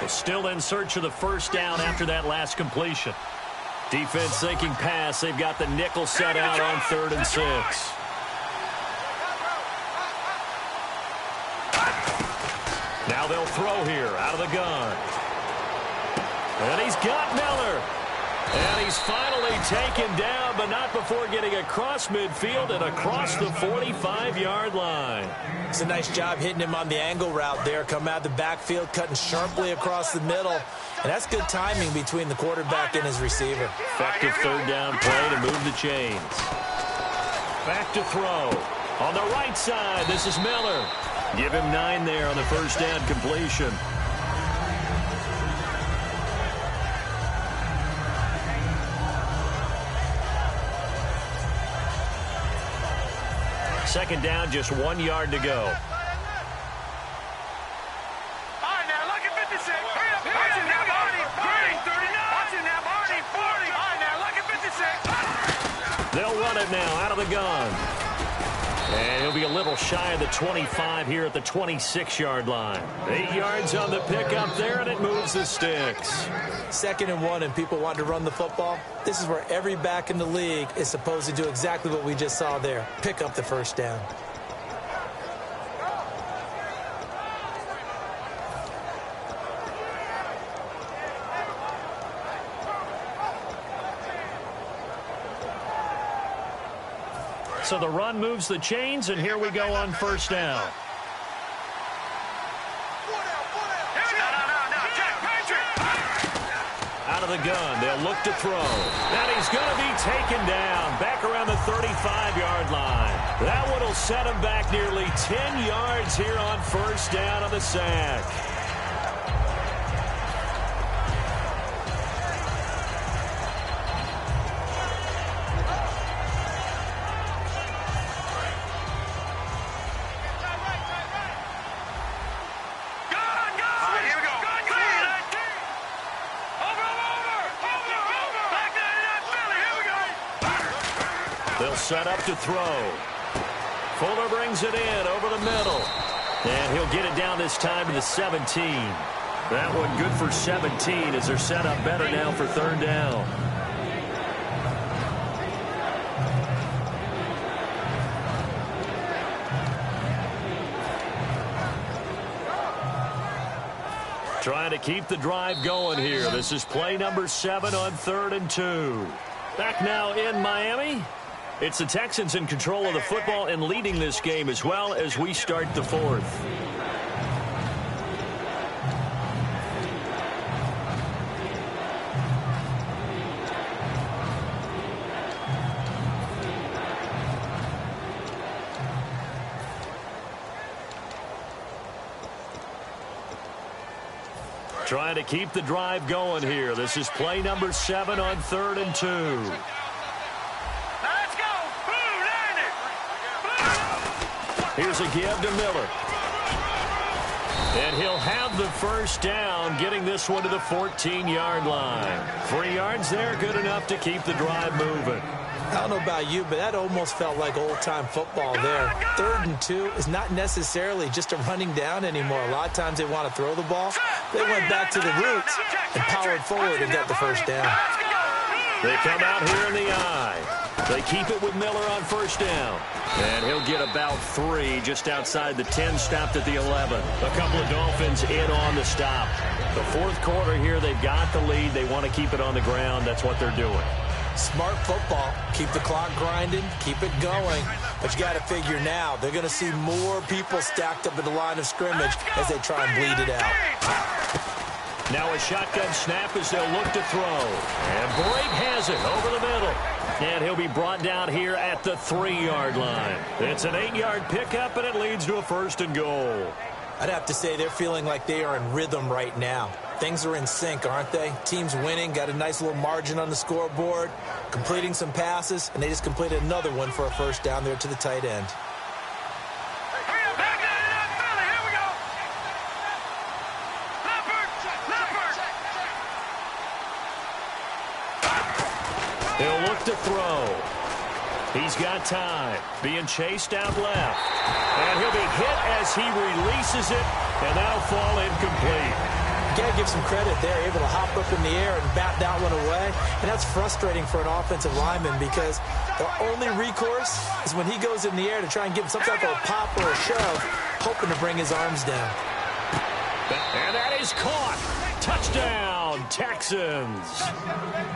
Still in search of the 1st down after that last completion. Defense thinking pass. They've got the nickel set out on 3rd and 6. Now they'll throw here out of the gun. And he's got Miller. And he's finally taken down, but not before getting across midfield and across the 45-yard line. It's a nice job hitting him on the angle route there. Come out of the backfield, cutting sharply across the middle. And that's good timing between the quarterback and his receiver. Effective 3rd down play to move the chains. Back to throw. On the right side, this is Miller. Give him 9 there on the 1st down completion. Second down, just 1 yard to go. All right, now look at 56. Watching that, Marty. 39. Watching that, Marty. 40. All right, now look at 56. They'll run it now out of the gun. And he'll be a little shy of the 25 here at the 26-yard line. 8 yards on the pickup there, and it moves the sticks. 2nd and 1, and people want to run the football. This is where every back in the league is supposed to do exactly what we just saw there. Pick up the 1st down. So the run moves the chains, and here we go on 1st down. Out of the gun, they'll look to throw. And he's going to be taken down back around the 35-yard line. That one will set him back nearly 10 yards here on 1st down on the sack. Set up to throw. Fuller brings it in over the middle. And he'll get it down this time to the 17. That one good for 17 as they're set up better now for 3rd down. Trying to keep the drive going here. This is play number 7 on 3rd and 2. Back now in Miami. It's the Texans in control of the football and leading this game as well as we start the 4th. Trying to keep the drive going here. This is play number 7 on 3rd and 2. Here's a give to Miller. And he'll have the 1st down, getting this one to the 14-yard line. 3 yards there, good enough to keep the drive moving. I don't know about you, but that almost felt like old-time football there. 3rd and 2 is not necessarily just a running down anymore. A lot of times they want to throw the ball. They went back to the roots and powered forward and got the 1st down. They come out here in the eye. They keep it with Miller on first down. And he'll get about 3 just outside the 10, stopped at the 11. A couple of Dolphins in on the stop. The fourth quarter here, they've got the lead. They want to keep it on the ground. That's what they're doing. Smart football. Keep the clock grinding. Keep it going. But you got to figure now, they're going to see more people stacked up at the line of scrimmage as they try and bleed it out. Now a shotgun snap as they'll look to throw. And Brake has it over the middle. And he'll be brought down here at the 3-yard line. It's an 8-yard pickup, and it leads to a 1st and goal. I'd have to say they're feeling like they are in rhythm right now. Things are in sync, aren't they? Team's winning, got a nice little margin on the scoreboard, completing some passes, and they just completed another one for a 1st down there to the tight end. He'll look to throw. He's got time. Being chased out left. And he'll be hit as he releases it, and that'll fall incomplete. You got to give some credit there, able to hop up in the air and bat that one away. And that's frustrating for an offensive lineman because the only recourse is when he goes in the air to try and give him some type of a pop or a shove, hoping to bring his arms down. And that is caught. Touchdown, Texans.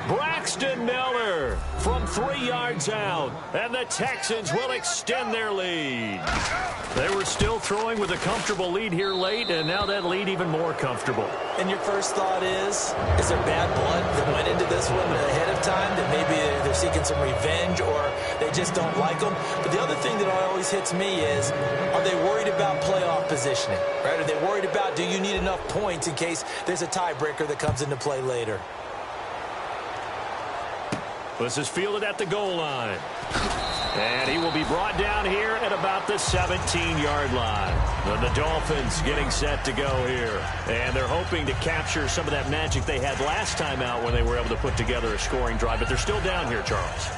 Braxton Miller from 3 yards out, and the Texans will extend their lead. They were still throwing with a comfortable lead here late, and now that lead even more comfortable. And your first thought is there bad blood that went into this one ahead of time, that maybe they're seeking some revenge or they just don't like them? But the other thing that always hits me is, are they worried about playoff positioning? Right? Are they worried about, do you need enough points in case there's a tiebreaker that comes into play later? This is fielded at the goal line. And he will be brought down here at about the 17-yard line. And the Dolphins getting set to go here. And they're hoping to capture some of that magic they had last time out when they were able to put together a scoring drive. But they're still down here, Charles.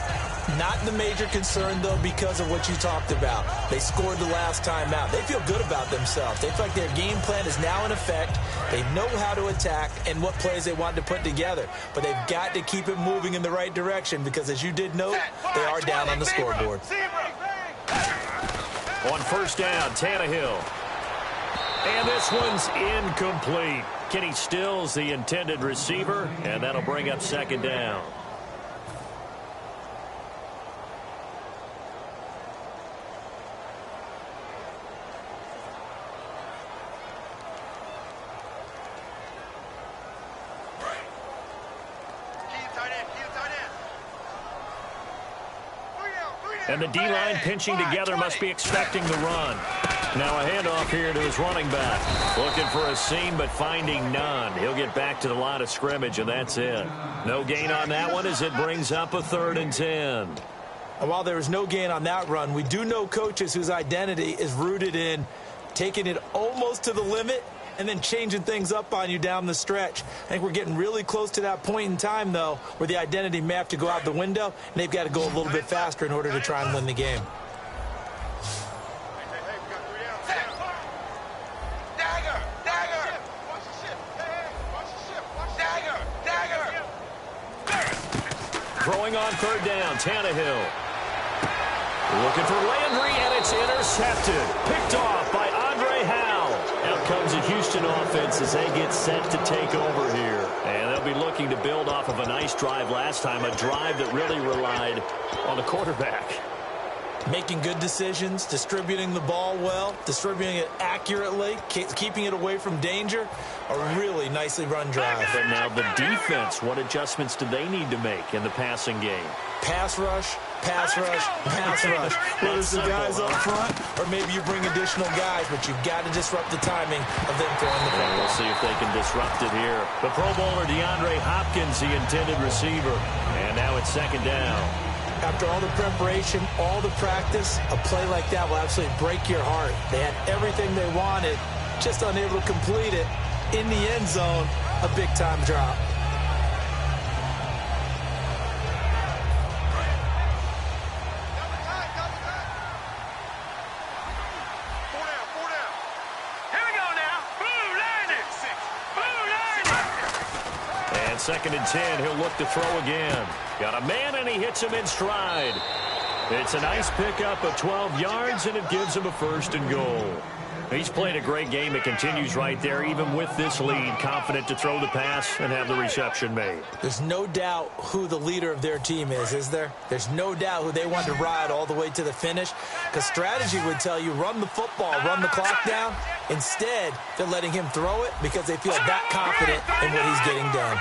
Not the major concern, though, because of what you talked about. They scored the last time out. They feel good about themselves. They feel like their game plan is now in effect. They know how to attack and what plays they want to put together. But they've got to keep it moving in the right direction because, as you did note, they are down on the scoreboard. On first down, Tannehill. And this one's incomplete. Kenny Stills, the intended receiver, and that'll bring up 2nd down. And the D-line pinching together must be expecting the run. Now a handoff here to his running back. Looking for a seam, but finding none. He'll get back to the line of scrimmage, and that's it. No gain on that one as it brings up a 3rd and 10. And while there was no gain on that run, we do know coaches whose identity is rooted in taking it almost to the limit and then changing things up on you down the stretch. I think we're getting really close to that point in time, though, where the identity may have to go out the window, and they've got to go a little bit faster in order to try and win the game. Throwing on 3rd down, Tannehill. Looking for Landry, and it's intercepted. Picked off by Andre Howell. Out comes the Houston offense as they get set to take over here. And they'll be looking to build off of a nice drive last time, a drive that really relied on the quarterback. Making good decisions, distributing the ball well, distributing it accurately, keeping it away from danger. A really nicely run drive. But now the defense, what adjustments do they need to make in the passing game? Pass rush, pass rush, pass rush. Whether it's the guys up front or maybe you bring additional guys, but you've got to disrupt the timing of them throwing the ball. We'll see if they can disrupt it here. The Pro Bowler DeAndre Hopkins, the intended receiver. And now it's 2nd down. After all the preparation, all the practice, a play like that will absolutely break your heart. They had everything they wanted, just unable to complete it. In the end zone, a big-time drop. And 2nd and 10, he'll look to throw again. Got a man, and he hits him in stride. It's a nice pickup of 12 yards, and it gives him a 1st and goal. He's played a great game. It continues right there, even with this lead, confident to throw the pass and have the reception made. There's no doubt who the leader of their team is there? There's no doubt who they want to ride all the way to the finish, because strategy would tell you run the football, run the clock down. Instead, they're letting him throw it because they feel that confident in what he's getting done.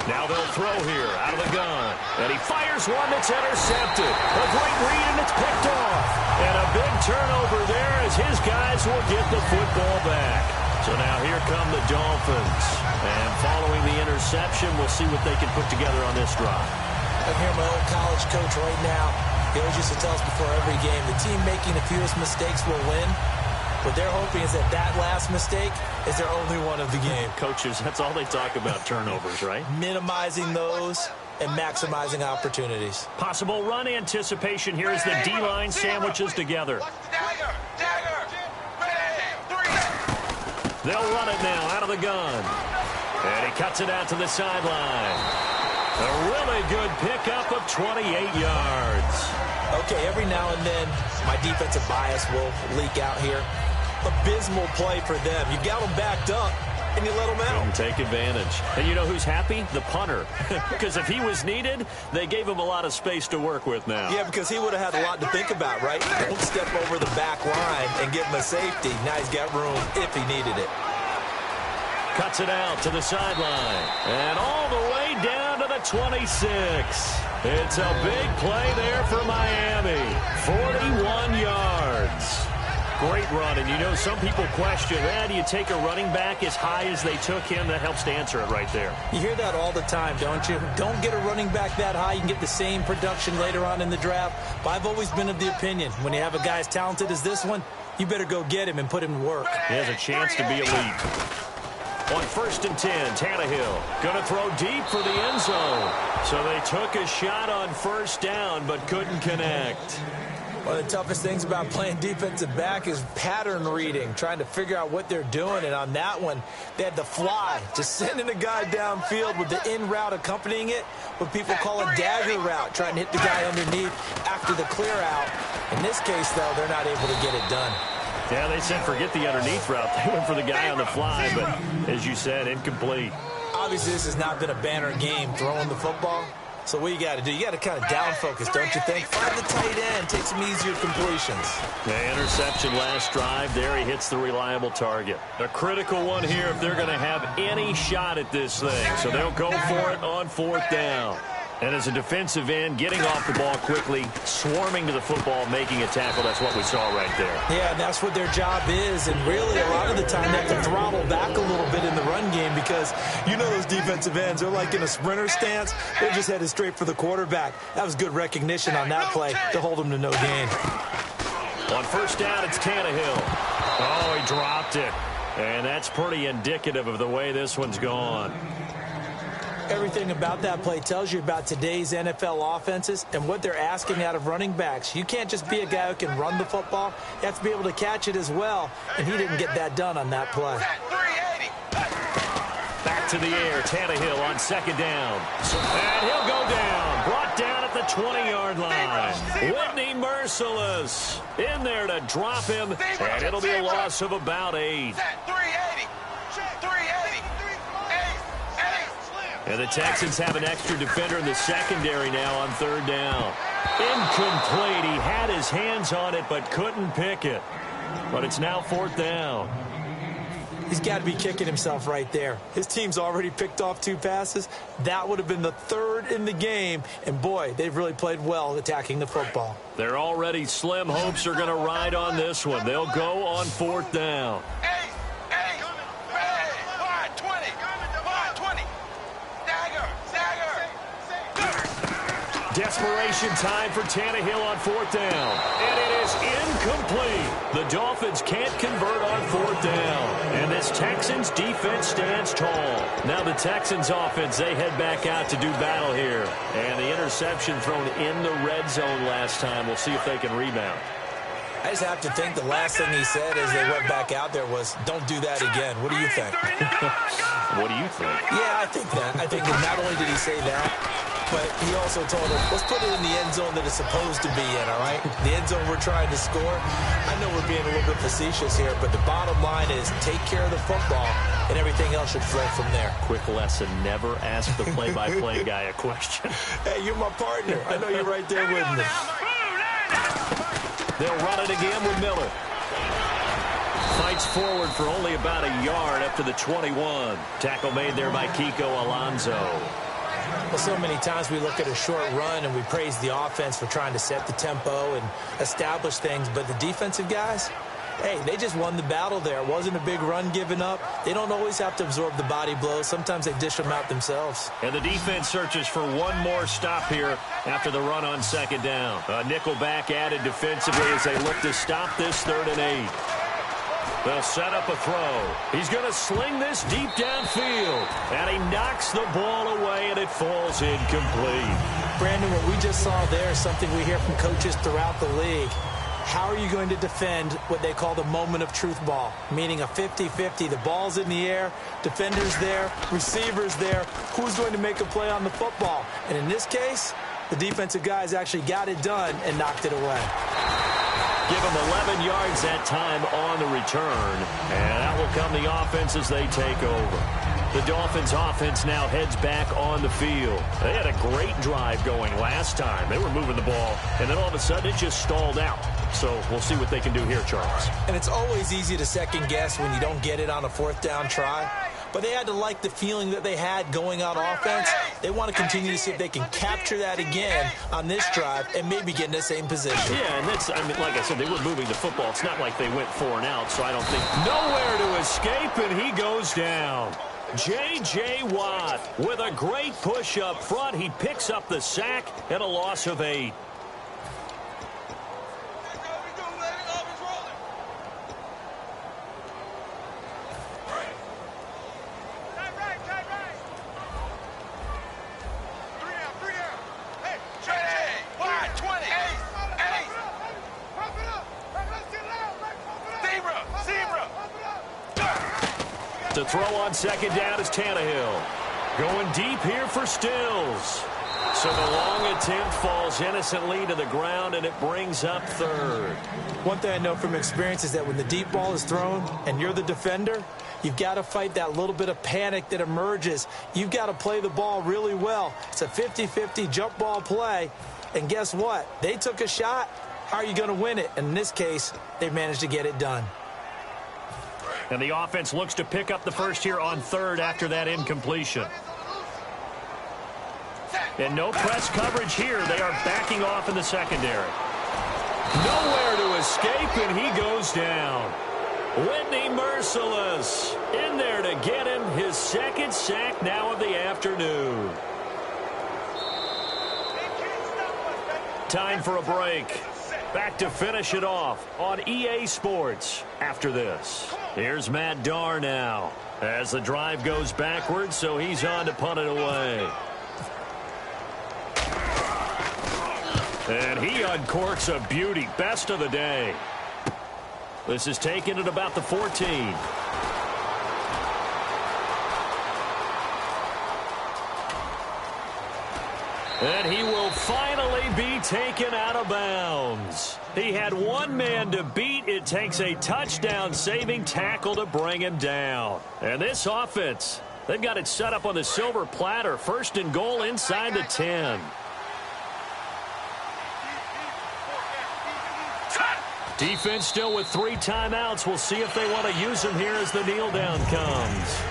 Now they'll throw here out of the gun. And he fires one that's intercepted. A great read, and it's picked off. And a big turnover there as his guys will get the football back. So now here come the Dolphins. And following the interception, we'll see what they can put together on this drive. I hear my old college coach right now. He always used to tell us before every game, the team making the fewest mistakes will win. What they're hoping is that last mistake is their only one of the game. Coaches, that's all they talk about, turnovers, right? Minimizing those and maximizing opportunities. Possible run anticipation here as the D-line sandwiches together. They'll run it now out of the gun. And he cuts it out to the sideline. A really good pickup of 28 yards. Okay, every now and then, my defensive bias will leak out here. Abysmal play for them. You got them backed up, and you let them out. Couldn't take advantage. And you know who's happy? The punter. Because if he was needed, they gave him a lot of space to work with now. Yeah, because he would have had a lot to think about, right? Don't step over the back line and give him a safety. Now he's got room if he needed it. Cuts it out to the sideline. And all the way down to the 26. It's a big play there for Miami. 41 yards. Great run, and you know some people question, do you take a running back as high as they took him? That helps to answer it right there. You hear that all the time, don't you? Don't get a running back that high. You can get the same production later on in the draft. But I've always been of the opinion, when you have a guy as talented as this one, you better go get him and put him to work. He has a chance to be elite. On 1st and 10, Tannehill going to throw deep for the end zone. So they took a shot on 1st down, but couldn't connect. One of the toughest things about playing defensive back is pattern reading, trying to figure out what they're doing. And on that one, they had the fly, just sending a guy downfield with the in route accompanying it, what people call a dagger route, trying to hit the guy underneath after the clear out. In this case, though, they're not able to get it done. Yeah, they said forget the underneath route. They went for the guy on the fly, but as you said, incomplete. Obviously, this has not been a banner game throwing the football. So what you got to do, you got to kind of down focus, don't you think? Find the tight end, take some easier completions. The interception last drive. There he hits the reliable target. A critical one here if they're going to have any shot at this thing. So they'll go for it on 4th down. And as a defensive end, getting off the ball quickly, swarming to the football, making a tackle, that's what we saw right there. Yeah, and that's what their job is. And really, a lot of the time, they have to throttle back a little bit in the run game because you know those defensive ends, they're like in a sprinter stance. They're just headed straight for the quarterback. That was good recognition on that play to hold them to no gain. On 1st down, it's Tannehill. Oh, he dropped it. And that's pretty indicative of the way this one's gone. Everything about that play tells you about today's NFL offenses and what they're asking out of running backs. You can't just be a guy who can run the football. You have to be able to catch it as well, and he didn't get that done on that play. Back to the air, Tannehill on 2nd down. And he'll go down. Brought down at the 20-yard line. Whitney merciless. In there to drop him, and it'll be a loss of about 8. And the Texans have an extra defender in the secondary now on 3rd down. Incomplete. He had his hands on it but couldn't pick it. But it's now 4th down. He's got to be kicking himself right there. His team's already picked off 2 passes. That would have been the 3rd in the game. And, boy, they've really played well attacking the football. Their already slim hopes are going to ride on this one. They'll go on 4th down. Desperation time for Tannehill on 4th down. And it is incomplete. The Dolphins can't convert on 4th down. And this Texans defense stands tall. Now the Texans offense, they head back out to do battle here. And the interception thrown in the red zone last time. We'll see if they can rebound. I just have to think the last thing he said as they went back out there was, don't do that again. What do you think? What do you think? Yeah, I think that. I think that not only did he say that, but he also told him, let's put it in the end zone that it's supposed to be in, all right? The end zone we're trying to score. I know we're being a little bit facetious here, but the bottom line is take care of the football, and everything else should flow from there. Quick lesson, never ask the play-by-play guy a question. Hey, you're my partner. I know you're right there with me. They'll run it again with Miller. Fights forward for only about a yard up to the 21. Tackle made there by Kiko Alonso. Well, so many times we look at a short run and we praise the offense for trying to set the tempo and establish things, but the defensive guys, hey, they just won the battle there. It wasn't a big run given up. They don't always have to absorb the body blows. Sometimes they dish them out themselves. And the defense searches for one more stop here after the run on second down. A nickel back added defensively as they look to stop this 3rd and 8. They'll set up a throw. He's going to sling this deep downfield. And he knocks the ball away, and it falls incomplete. Brandon, what we just saw there is something we hear from coaches throughout the league. How are you going to defend what they call the moment of truth ball, meaning a 50-50? The ball's in the air, defenders there, receivers there. Who's going to make a play on the football? And in this case, the defensive guys actually got it done and knocked it away. Give them 11 yards that time on the return. And out will come the offense as they take over. The Dolphins offense now heads back on the field. They had a great drive going last time. They were moving the ball, and then all of a sudden it just stalled out. So we'll see what they can do here, Charles. And it's always easy to second guess when you don't get it on a 4th down try. But they had to like the feeling that they had going on offense. They want to continue to see if they can capture that again on this drive and maybe get in the same position. Yeah, and that's, I mean, like I said, they were moving the football. It's not like they went 4 and out, so I don't think nowhere to escape, and he goes down. J.J. Watt with a great push up front. He picks up the sack and a loss of 8. To throw on second down is Tannehill. Going deep here for Stills. So the long attempt falls innocently to the ground, and it brings up 3rd. One thing I know from experience is that when the deep ball is thrown and you're the defender, you've got to fight that little bit of panic that emerges. You've got to play the ball really well. It's a 50-50 jump ball play. And guess what? They took a shot. How are you going to win it? And in this case, they managed to get it done. And the offense looks to pick up the first here on 3rd after that incompletion. And no press coverage here. They are backing off in the secondary. Nowhere to escape, and he goes down. Whitney Merciless in there to get him his 2nd sack now of the afternoon. Time for a break. Back to finish it off on EA Sports after this. Here's Matt Darr now as the drive goes backwards, so he's on to punt it away. And he uncorks a beauty. Best of the day. This is taken at about the 14. And he will finally be taken out of bounds. He had one man to beat. It takes a touchdown-saving tackle to bring him down. And this offense, they've got it set up on the silver platter. 1st and goal inside the 10. Defense still with 3 timeouts. We'll see if they want to use them here as the kneel down comes.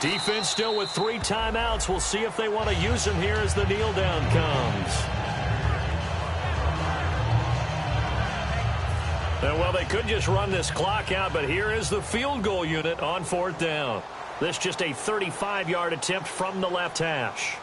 Defense still with 3 timeouts. We'll see if they want to use them here as the kneel down comes. And, well, they could just run this clock out, but here is the field goal unit on 4th down. This just a 35-yard attempt from the left hash.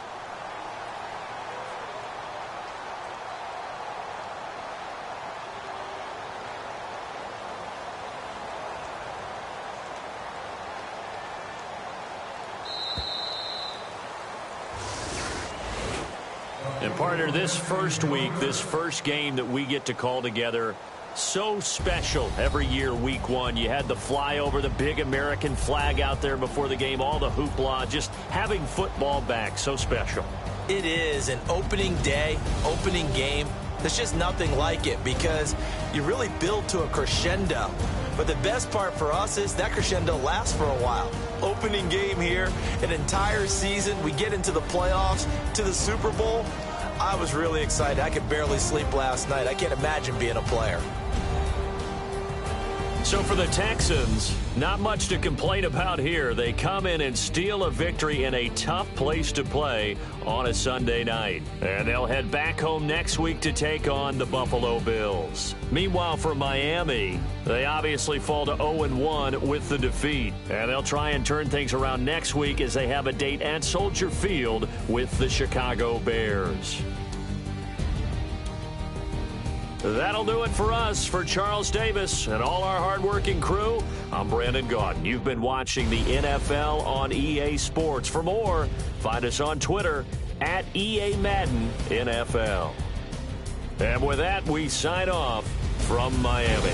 And, partner, this first week, this first game that we get to call together, so special every year, week 1. You had the flyover, the big American flag out there before the game, all the hoopla, just having football back, so special. It is an opening day, opening game. There's just nothing like it because you really build to a crescendo. But the best part for us is that crescendo lasts for a while. Opening game here, an entire season. We get into the playoffs, to the Super Bowl. I was really excited. I could barely sleep last night. I can't imagine being a player. So for the Texans, not much to complain about here. They come in and steal a victory in a tough place to play on a Sunday night. And they'll head back home next week to take on the Buffalo Bills. Meanwhile, for Miami, they obviously fall to 0-1 with the defeat. And they'll try and turn things around next week as they have a date at Soldier Field with the Chicago Bears. That'll do it for us. For Charles Davis and all our hardworking crew, I'm Brandon Gaudin. You've been watching the NFL on EA Sports. For more, find us on Twitter at EA Madden NFL. And with that, we sign off from Miami.